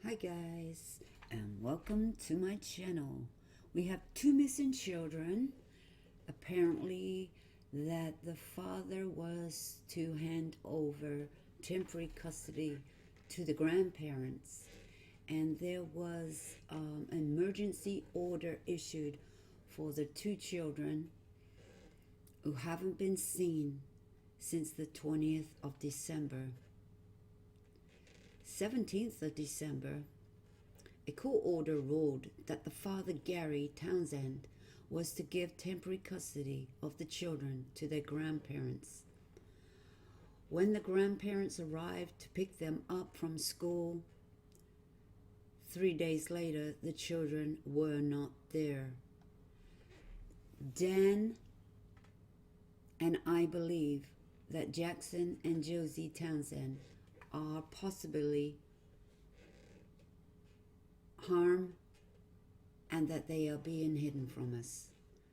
Hi guys, and welcome to my channel. We have two missing children. Apparently that the father was to hand over temporary custody to the grandparents, and there was an emergency order issued for the two children who haven't been seen since the 20th of December. 17th of December, a court order ruled that the father, Gary Townsend, was to give temporary custody of the children to their grandparents. When the grandparents arrived to pick them up from school, 3 days later, the children were not there. Dan and I believe that Jackson and Josie Townsend are possibly harmed and that they are being hidden from us.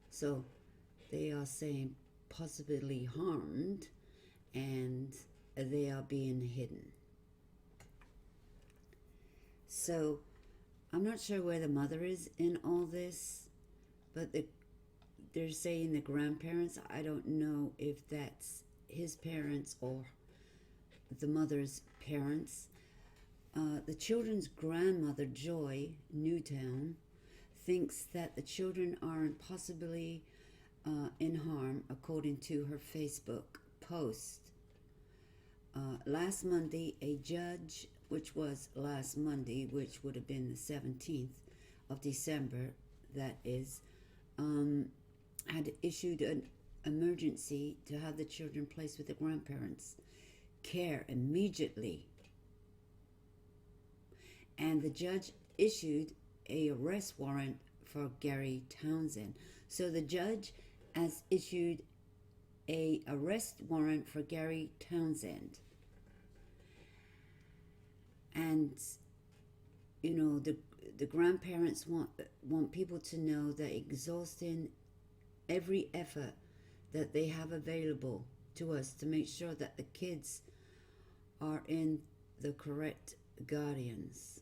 So they are saying possibly harmed and they are being hidden. So I'm not sure where the mother is in all this, but they're saying the grandparents. I don't know if that's his parents or the mother's parents. The children's grandmother, Joy Newtown, thinks that the children are possibly in harm, according to her Facebook post. Last Monday, a judge, which was last Monday, which would have been the 17th of December, that is, had issued an emergency to have the children placed with the grandparents' care immediately. And the judge issued a arrest warrant for Gary Townsend. So the judge has issued a arrest warrant for Gary Townsend. And you know, the grandparents want people to know that exhausting every effort that they have available to us to make sure that the kids are in the correct guardians.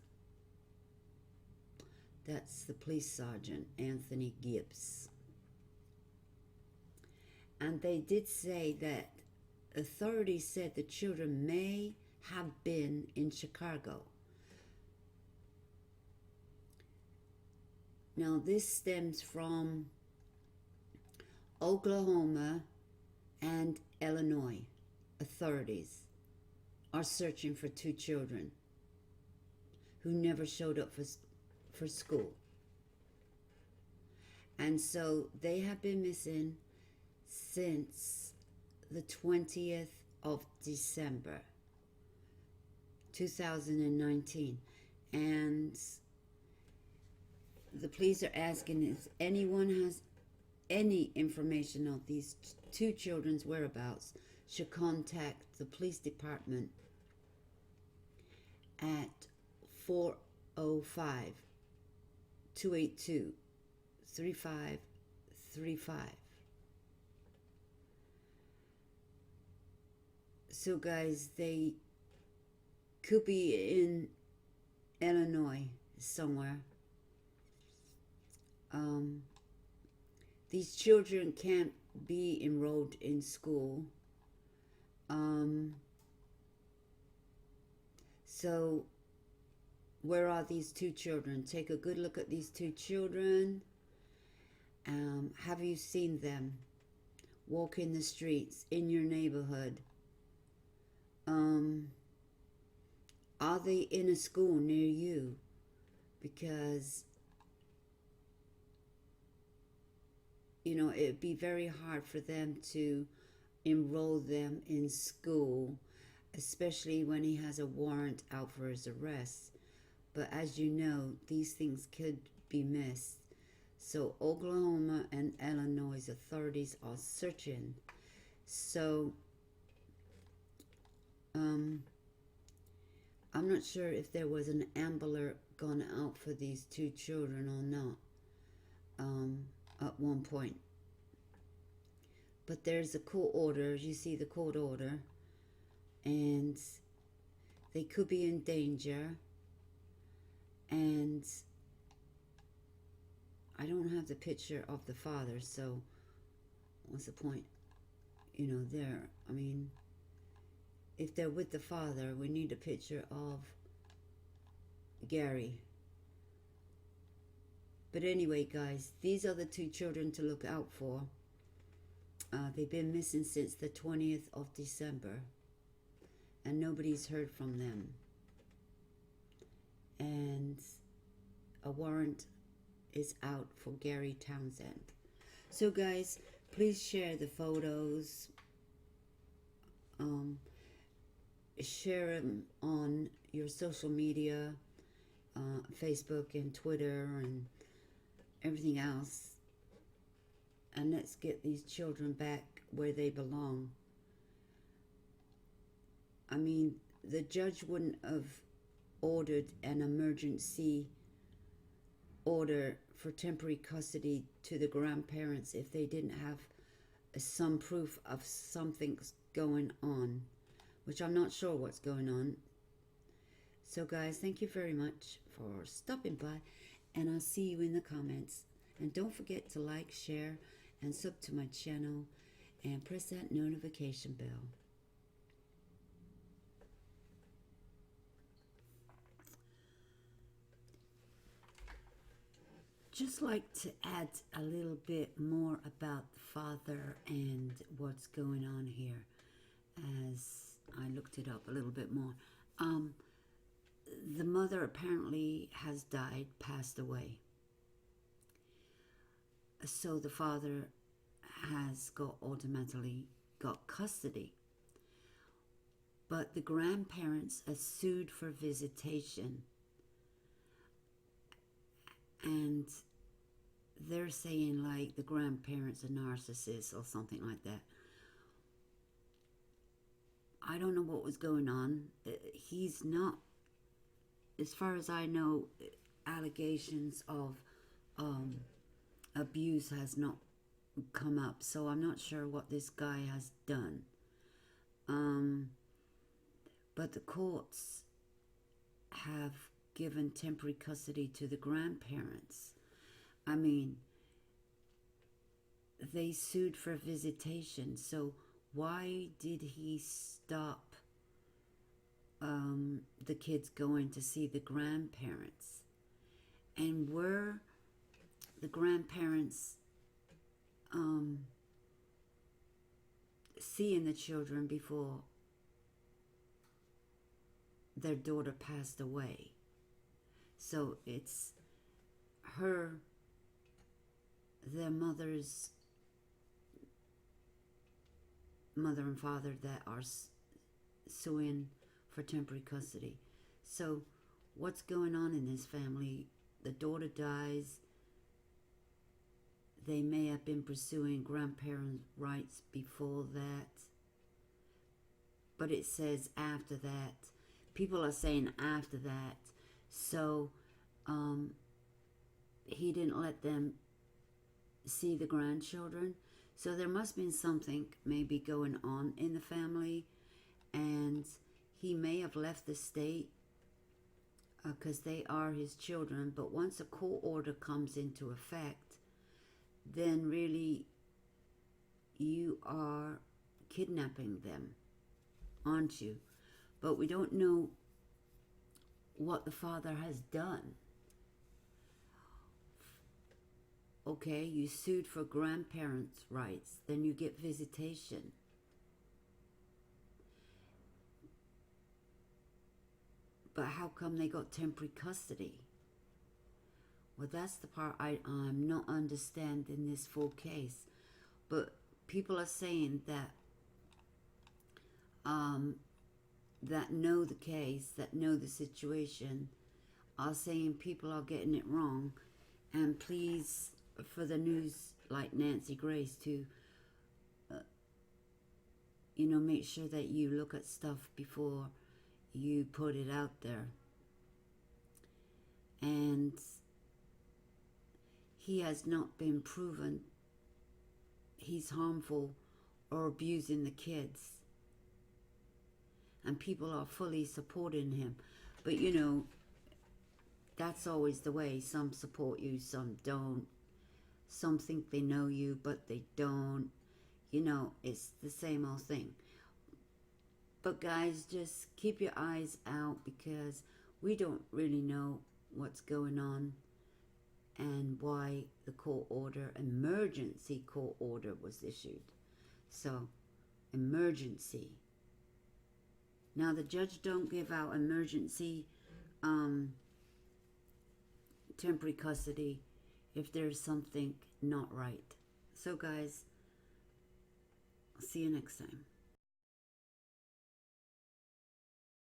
That's the police sergeant, Anthony Gibbs. And they did say that authorities said the children may have been in Chicago. Now this stems from Oklahoma and Illinois. Authorities are searching for two children who never showed up for school. And so they have been missing since the 20th of December 2019. And the police are asking if anyone has any information of these two children's whereabouts should contact the police department at 405-282-3535. So guys, they could be in Illinois somewhere. These children can't be enrolled in school. So where are these two children? Take a good look at these two children. Have you seen them walking the streets in your neighborhood? Are they in a school near you? Because you know, it'd be very hard for them to enroll them in school, especially when he has a warrant out for his arrest. But as you know, these things could be missed. So Oklahoma and Illinois authorities are searching. So I'm not sure if there was an ambulance gone out for these two children or not at one point. But there's a court order. You see the court order. And they could be in danger. And I don't have the picture of the father, so what's the point? You know, there. I mean, if they're with the father, we need a picture of Gary. But anyway, guys, these are the two children to look out for. They've been missing since the 20th of December, and nobody's heard from them. And a warrant is out for Gary Townsend. So, guys, please share the photos. Share them on your social media, Facebook and Twitter and everything else. And let's get these children back where they belong. I mean, the judge wouldn't have ordered an emergency order for temporary custody to the grandparents if they didn't have some proof of something's going on, which I'm not sure what's going on. So guys, thank you very much for stopping by, and I'll see you in the comments. And don't forget to like, share, and sub to my channel, and press that notification bell. Just like to add a little bit more about the father and what's going on here, as I looked it up a little bit more. The mother apparently has died, passed away. So the father has automatically got custody. But the grandparents are sued for visitation. And they're saying like the grandparents are narcissists or something like that. I don't know what was going on. He's not, as far as I know, allegations of abuse has not come up, so I'm not sure what this guy has done. But the courts have given temporary custody to the grandparents. I mean, they sued for visitation, so why did he stop the kids going to see the grandparents? And were the grandparents seeing the children before their daughter passed away? So it's their mother's mother and father that are suing for temporary custody. So what's going on in this family? The daughter dies. They may have been pursuing grandparent rights before that, but it says after that. People are saying after that. So he didn't let them see the grandchildren. So there must have been something maybe going on in the family, and he may have left the state because they are his children. But once a court order comes into effect, then really you are kidnapping them, aren't you? But we don't know what the father has done. Okay, you sued for grandparents' rights, then you get visitation. But how come they got temporary custody? Well, that's the part I'm not understanding this full case. But people are saying that that know the case, that know the situation, are saying people are getting it wrong. And please, for the news like Nancy Grace to, make sure that you look at stuff before you put it out there. And he has not been proven he's harmful or abusing the kids. And people are fully supporting him. But that's always the way. Some support you, some don't. Some think they know you, but they don't. You know, it's the same old thing. But guys, just keep your eyes out, because we don't really know what's going on and why the court order, emergency court order, was issued. So, emergency. Now, the judge don't give out emergency temporary custody if there's something not right. So guys, see you next time.